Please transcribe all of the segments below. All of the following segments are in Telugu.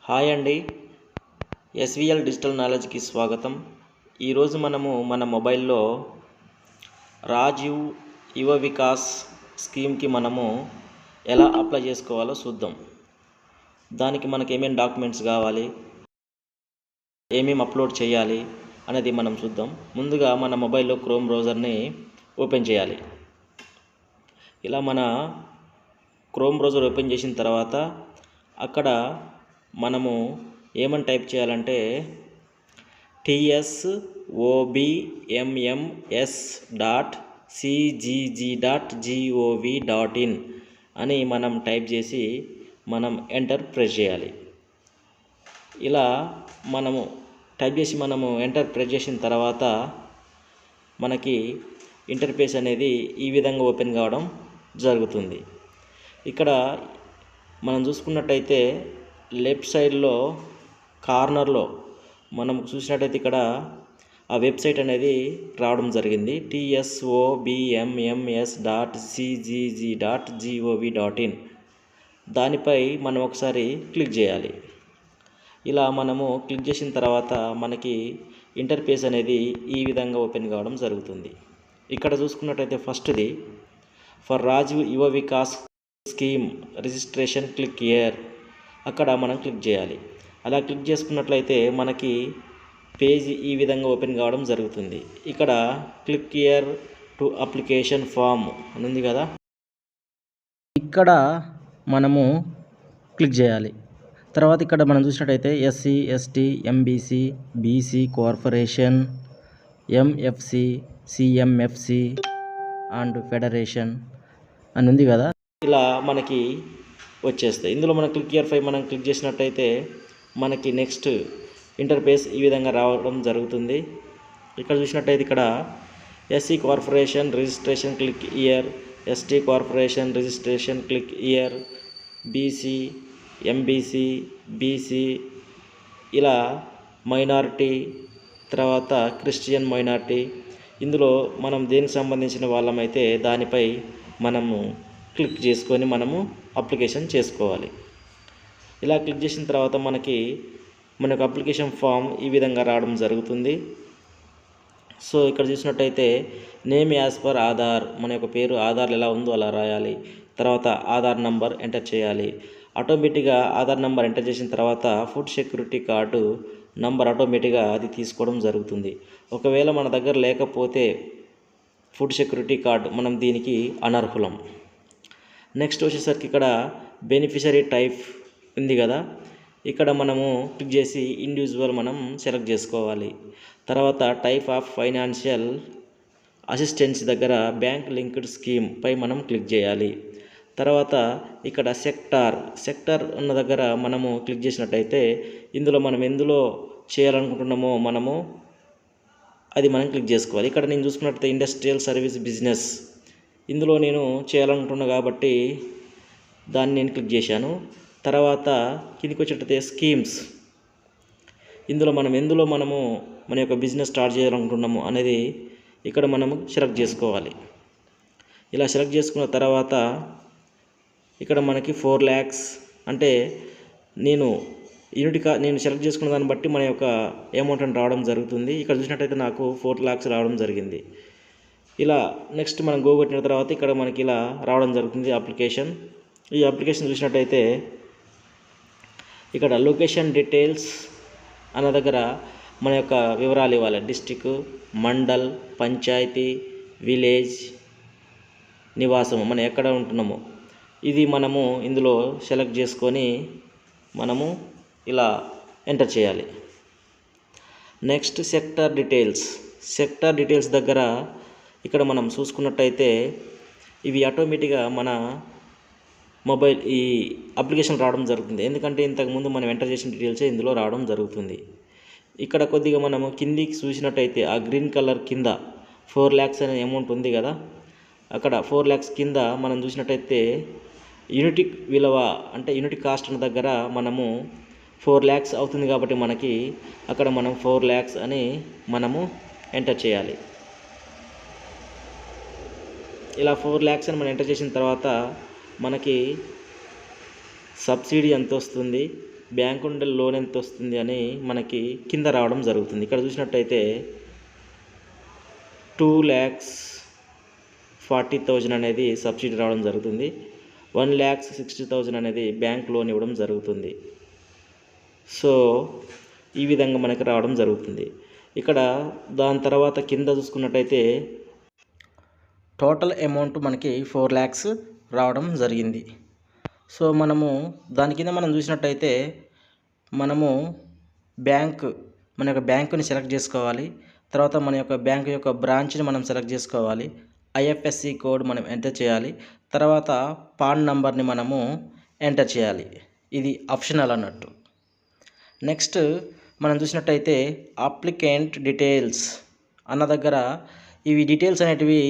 హాయ్ అండి. ఎస్విఎల్ డిజిటల్ నాలెడ్జ్కి స్వాగతం. ఈరోజు మనము మన మొబైల్లో రాజీవ్ యువ వికాస్ స్కీమ్కి మనము ఎలా అప్లై చేసుకోవాలో చూద్దాం. దానికి మనకి ఏమేమి డాక్యుమెంట్స్ కావాలి, ఏమేమి అప్లోడ్ చేయాలి అనేది మనం చూద్దాం. ముందుగా మన మొబైల్లో క్రోమ్ బ్రౌజర్ని ఓపెన్ చేయాలి. ఇలా మన క్రోమ్ బ్రౌజర్ ఓపెన్ చేసిన తర్వాత అక్కడ మనము ఏమని టైప్ చేయాలంటే tsobms.cgg.gov.in అని మనం టైప్ చేసి మనం ఎంటర్ ప్రెస్ చేయాలి. ఇలా మనము టైప్ చేసి ఎంటర్ ప్రెస్ చేసిన తర్వాత మనకి ఇంటర్ఫేస్ అనేది ఈ విధంగా ఓపెన్ కావడం జరుగుతుంది. ఇక్కడ మనం చూసుకున్నట్టయితే లెఫ్ట్ సైడ్లో కార్నర్లో మనం చూసినట్టయితే ఇక్కడ ఆ వెబ్సైట్ అనేది రావడం జరిగింది. tsobms.cgg.gov.in దానిపై మనం ఒకసారి క్లిక్ చేయాలి. ఇలా మనము క్లిక్ చేసిన తర్వాత మనకి ఇంటర్ఫేస్ అనేది ఈ విధంగా ఓపెన్ కావడం జరుగుతుంది. ఇక్కడ చూసుకున్నట్టయితే ఫస్ట్ది ఫర్ రాజీవ్ యువ Vikas scheme registration click here, అక్కడ మనం క్లిక్ చేయాలి. అలా క్లిక్ చేసుకున్నట్లయితే మనకి పేజ్ ఈ విధంగా ఓపెన్ కావడం జరుగుతుంది. ఇక్కడ click here to application form అని ఉంది కదా, ఇక్కడ మనము క్లిక్ చేయాలి. తర్వాత ఇక్కడ మనం చూసినట్టయితే SC, ST, MBC, BC corporation, MFC, CMFC and federation అని ఉంది కదా, ఇలా మనకి వచ్చేస్తాయి. ఇందులో మనం క్లిక్ హియర్ పై మనం క్లిక్ చేసినట్టయితే మనకి నెక్స్ట్ ఇంటర్ఫేస్ ఈ విధంగా రావడం జరుగుతుంది. ఇక్కడ చూసినట్టయితే ఇక్కడ SC corporation registration click here, ST corporation registration click here, BC, MBC, BC, ఇలా మైనారిటీ, తర్వాత క్రిస్టియన్ మైనారిటీ, ఇందులో మనం దేనికి సంబంధించిన వాళ్ళమైతే దానిపై మనము క్లిక్ చేసుకొని మనము అప్లికేషన్ చేసుకోవాలి. ఇలా క్లిక్ చేసిన తర్వాత మనకు అప్లికేషన్ ఫామ్ ఈ విధంగా రావడం జరుగుతుంది. సో ఇక్కడ చూసినట్టయితే నేమ్ యాజ్ పర్ ఆధార్, మన యొక్క పేరు ఆధార్ ఎలా ఉందో అలా రాయాలి. తర్వాత ఆధార్ నంబర్ ఎంటర్ చేయాలి. ఆటోమేటిక్గా ఆధార్ నంబర్ ఎంటర్ చేసిన తర్వాత ఫుడ్ సెక్యూరిటీ కార్డు నంబర్ ఆటోమేటిక్గా అది తీసుకోవడం జరుగుతుంది. ఒకవేళ మన దగ్గర లేకపోతే ఫుడ్ సెక్యూరిటీ కార్డు మనం దీనికి అనర్హులం. నెక్స్ట్ వచ్చేసరికి ఇక్కడ బెనిఫిషరీ టైప్ ఉంది కదా, ఇక్కడ మనము క్లిక్ చేసి ఇండివిజువల్ మనం సెలెక్ట్ చేసుకోవాలి. తర్వాత టైప్ ఆఫ్ ఫైనాన్షియల్ అసిస్టెన్స్ దగ్గర బ్యాంక్ లింక్డ్ స్కీమ్ పై మనం క్లిక్ చేయాలి. తర్వాత ఇక్కడ సెక్టార్ ఉన్న దగ్గర మనము క్లిక్ చేసినట్టయితే ఇందులో మనం ఎందులో చేయాలనుకుంటున్నామో అది మనం క్లిక్ చేసుకోవాలి. ఇక్కడ నేను చూసుకున్నట్టయితే ఇండస్ట్రియల్ సర్వీస్ బిజినెస్, ఇందులో నేను చేయాలనుకుంటున్నా కాబట్టి దాన్ని నేను క్లిక్ చేశాను. తర్వాత కిందికి వచ్చేటైతే స్కీమ్స్, ఇందులో ఎందులో మన యొక్క బిజినెస్ స్టార్ట్ చేయాలనుకుంటున్నాము అనేది ఇక్కడ మనము సెలెక్ట్ చేసుకోవాలి. ఇలా సెలెక్ట్ చేసుకున్న తర్వాత ఇక్కడ మనకి 4 lakhs అంటే నేను సెలెక్ట్ చేసుకున్న దాన్ని బట్టి మన యొక్క అమౌంట్ అని రావడం జరుగుతుంది. ఇక్కడ చూసినట్టయితే నాకు 4 lakhs రావడం జరిగింది. ఇలా నెక్స్ట్ మనం గో కొట్టిన తర్వాత ఇక్కడ మనకి ఇలా రావడం జరుగుతుంది అప్లికేషన్. ఈ అప్లికేషన్ చూసినట్టయితే ఇక్కడ లొకేషన్ డీటెయిల్స్ అన్న దగ్గర మన యొక్క వివరాలు ఇవ్వాలి. డిస్టిక్, మండల్, పంచాయతీ, విలేజ్, నివాసము, మనం ఎక్కడ ఉంటున్నామో ఇది మనము ఇందులో సెలెక్ట్ చేసుకొని మనము ఇలా ఎంటర్ చేయాలి. నెక్స్ట్ సెక్టార్ డీటెయిల్స్ దగ్గర ఇక్కడ మనం చూసుకున్నట్టయితే ఇవి ఆటోమేటిక్గా మన మొబైల్ ఈ అప్లికేషన్ రావడం జరుగుతుంది. ఎందుకంటే ఇంతకుముందు మనం ఎంటర్ చేసిన డీటెయిల్సే ఇందులో రావడం జరుగుతుంది. ఇక్కడ కొద్దిగా మనము కిందికి చూసినట్టయితే ఆ గ్రీన్ కలర్ కింద 4 lakhs అనే అమౌంట్ ఉంది కదా, అక్కడ 4 lakhs కింద మనం చూసినట్టయితే యూనిటీ విలువ అంటే యూనిటీ కాస్ట్ అన్న దగ్గర మనము 4 lakhs అవుతుంది కాబట్టి మనకి అక్కడ మనం 4 lakhs అని మనము ఎంటర్ చేయాలి. ఇలా 4 lakhs అని మనం ఎంటర్ చేసిన తర్వాత మనకి సబ్సిడీ ఎంత వస్తుంది, బ్యాంకు నుండి లోన్ ఎంత వస్తుంది అని మనకి కింద రావడం జరుగుతుంది. ఇక్కడ చూసినట్టయితే 2,40,000 అనేది సబ్సిడీ రావడం జరుగుతుంది. 1,60,000 అనేది బ్యాంక్ లోన్ ఇవ్వడం జరుగుతుంది. సో ఈ విధంగా మనకి రావడం జరుగుతుంది. ఇక్కడ దాని తర్వాత కింద చూసుకున్నట్టయితే టోటల్ అమౌంట్ మనకి 4 lakhs రావడం జరిగింది. సో మనము దాని కింద మనం చూసినట్టయితే మనము మన యొక్క బ్యాంకుని సెలెక్ట్ చేసుకోవాలి. తర్వాత మన యొక్క బ్యాంకు యొక్క బ్రాంచ్ని మనం సెలెక్ట్ చేసుకోవాలి. IFSC కోడ్ మనం ఎంటర్ చేయాలి. తర్వాత పాన్ నంబర్ని మనము ఎంటర్ చేయాలి. ఇది ఆప్షనల్ అన్నట్టు. నెక్స్ట్ మనం చూసినట్టయితే అప్లికెంట్ డీటెయిల్స్ అన్న దగ్గర ఇవి డీటెయిల్స్ అనేటివి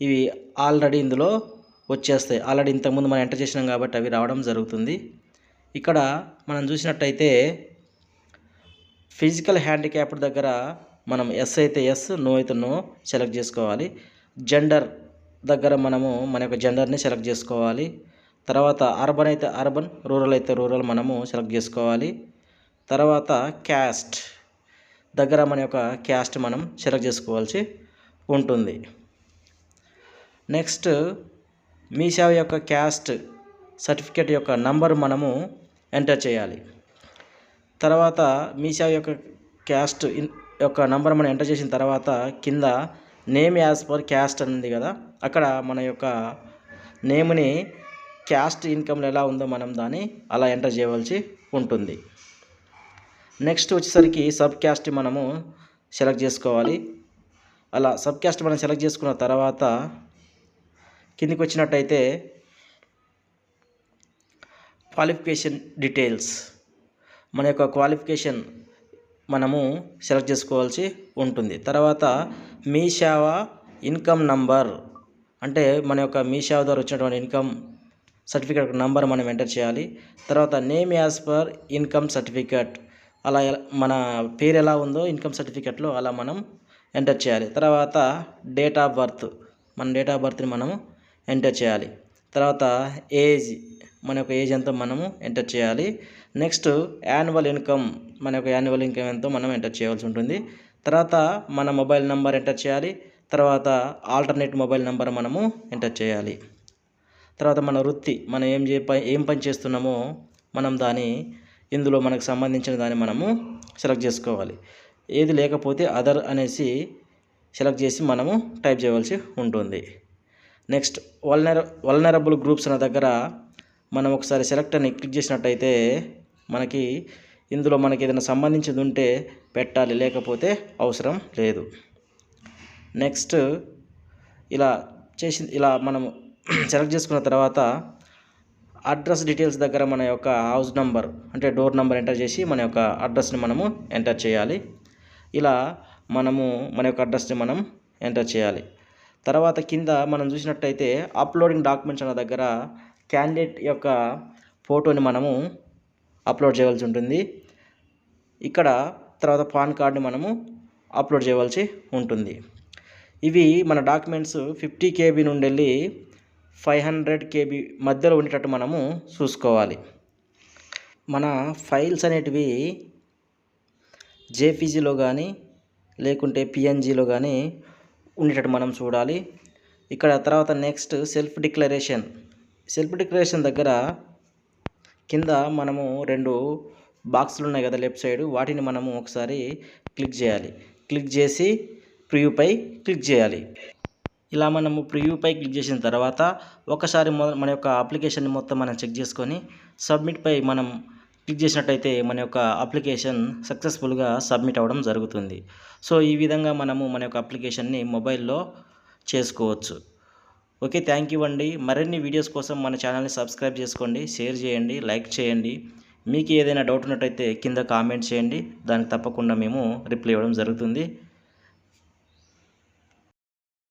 ఇవి ఆల్రెడీ ఇందులో వచ్చేస్తాయి. ఆల్రెడీ ఇంతకుముందు మనం ఎంటర్ చేసినాం కాబట్టి అవి రావడం జరుగుతుంది. ఇక్కడ మనం చూసినట్టయితే ఫిజికల్ హ్యాండిక్యాప్డ్ దగ్గర మనం ఎస్ అయితే ఎస్, నో అయితే నో సెలెక్ట్ చేసుకోవాలి. జెండర్ దగ్గర మనము మన యొక్క జెండర్ని సెలెక్ట్ చేసుకోవాలి. తర్వాత అర్బన్ అయితే అర్బన్, రూరల్ అయితే రూరల్ మనము సెలెక్ట్ చేసుకోవాలి. తర్వాత క్యాస్ట్ దగ్గర మన యొక్క క్యాస్ట్ మనం సెలెక్ట్ చేసుకోవాల్సి ఉంటుంది. నెక్స్ట్ మీ సేవ యొక్క క్యాస్ట్ సర్టిఫికేట్ యొక్క నంబర్ మనము ఎంటర్ చేయాలి. తర్వాత మీ సేవ యొక్క క్యాస్ట్ యొక్క నంబర్ మనం ఎంటర్ చేసిన తర్వాత కింద నేమ్ యాజ్ పర్ క్యాస్ట్ అని ఉంది కదా, అక్కడ మన యొక్క నేమ్ని క్యాస్ట్ ఇన్కమ్లో ఎలా ఉందో మనం దాన్ని అలా ఎంటర్ చేయవలసి ఉంటుంది. నెక్స్ట్ వచ్చేసరికి సబ్ క్యాస్ట్ మనము సెలెక్ట్ చేసుకోవాలి. అలా సబ్ క్యాస్ట్ మనం సెలెక్ట్ చేసుకున్న తర్వాత కిందికి వచ్చినట్టయితే క్వాలిఫికేషన్ డీటెయిల్స్, మన యొక్క క్వాలిఫికేషన్ మనము సెలెక్ట్ చేసుకోవాల్సి ఉంటుంది. తర్వాత మీ సేవ ఇన్కమ్ నంబర్ అంటే మన యొక్క మీ సేవ ద్వారా వచ్చినటువంటి ఇన్కమ్ సర్టిఫికేట్ నంబర్ మనం ఎంటర్ చేయాలి. తర్వాత name as per income certificate, అలా మన పేరు ఎలా ఉందో ఇన్కమ్ సర్టిఫికేట్లో అలా మనం ఎంటర్ చేయాలి. తర్వాత డేట్ ఆఫ్ బర్త్, మన డేట్ ఆఫ్ బర్త్ని మనము ఎంటర్ చేయాలి. తర్వాత ఏజ్, మన యొక్క ఏజ్ ఎంతో మనము ఎంటర్ చేయాలి. నెక్స్ట్ యాన్యువల్ ఇన్కమ్, మన యొక్క యాన్యువల్ ఇన్కమ్ ఎంతో మనం ఎంటర్ చేయవలసి ఉంటుంది. తర్వాత మన మొబైల్ నెంబర్ ఎంటర్ చేయాలి. తర్వాత ఆల్టర్నేట్ మొబైల్ నెంబర్ మనము ఎంటర్ చేయాలి. తర్వాత మన వృత్తి, మనం ఏం పని చేస్తున్నామో మనం ఇందులో మనకు సంబంధించిన దాన్ని మనము సెలెక్ట్ చేసుకోవాలి. ఏది లేకపోతే అదర్ అనేసి సెలెక్ట్ చేసి మనము టైప్ చేయవలసి ఉంటుంది. నెక్స్ట్ వల్నరబుల్ గ్రూప్స్ అనే దగ్గర మనం ఒకసారి సెలెక్ట్ అని క్లిక్ చేసినట్టయితే మనకి ఇందులో మనకి ఏదైనా సంబంధించింది ఉంటే పెట్టాలి, లేకపోతే అవసరం లేదు. నెక్స్ట్ ఇలా మనం సెలెక్ట్ చేసుకున్న తర్వాత అడ్రస్ డీటెయిల్స్ దగ్గర మన యొక్క హౌస్ నంబర్ అంటే డోర్ నెంబర్ ఎంటర్ చేసి మన యొక్క అడ్రస్ని మనము ఎంటర్ చేయాలి. ఇలా మనము మన యొక్క అడ్రస్ని మనం ఎంటర్ చేయాలి. తర్వాత కింద మనం చూసినట్టయితే అప్లోడింగ్ డాక్యుమెంట్స్ అన్న దగ్గర క్యాండిడేట్ యొక్క ఫోటోని మనము అప్లోడ్ చేయవలసి ఉంటుంది. ఇక్కడ తర్వాత పాన్ కార్డ్ని మనము అప్లోడ్ చేయవలసి ఉంటుంది. ఇవి మన డాక్యుమెంట్స్ 50 KB నుండి వెళ్ళి 500 KB మధ్యలో ఉండేటట్టు మనము చూసుకోవాలి. మన ఫైల్స్ అనేటివి JPGలో కానీ లేకుంటే PNGలో కానీ ఉండేటట్టు మనం చూడాలి. ఇక్కడ తర్వాత నెక్స్ట్ సెల్ఫ్ డిక్లరేషన్ దగ్గర కింద మనము 2 బాక్సులు ఉన్నాయి కదా లెఫ్ట్ సైడ్, వాటిని మనము ఒకసారి క్లిక్ చేయాలి. క్లిక్ చేసి ప్రివ్యూపై క్లిక్ చేయాలి. ఇలా మనము ప్రివ్యూపై క్లిక్ చేసిన తర్వాత ఒకసారి మన యొక్క అప్లికేషన్ని మొత్తం మనం చెక్ చేసుకొని సబ్మిట్పై మనం క్లిక్ చేసినట్టయితే మన యొక్క అప్లికేషన్ సక్సెస్ఫుల్గా సబ్మిట్ అవ్వడం జరుగుతుంది. సో ఈ విధంగా మనము మన యొక్క అప్లికేషన్ని మొబైల్లో చేసుకోవచ్చు. ఓకే, థ్యాంక్ యూ అండి. మరిన్ని వీడియోస్ కోసం మన ఛానల్ని సబ్స్క్రైబ్ చేసుకోండి, షేర్ చేయండి, లైక్ చేయండి. మీకు ఏదైనా డౌట్ ఉన్నట్టయితే కింద కామెంట్ చేయండి, దానికి తప్పకుండా మేము రిప్లై ఇవ్వడం జరుగుతుంది.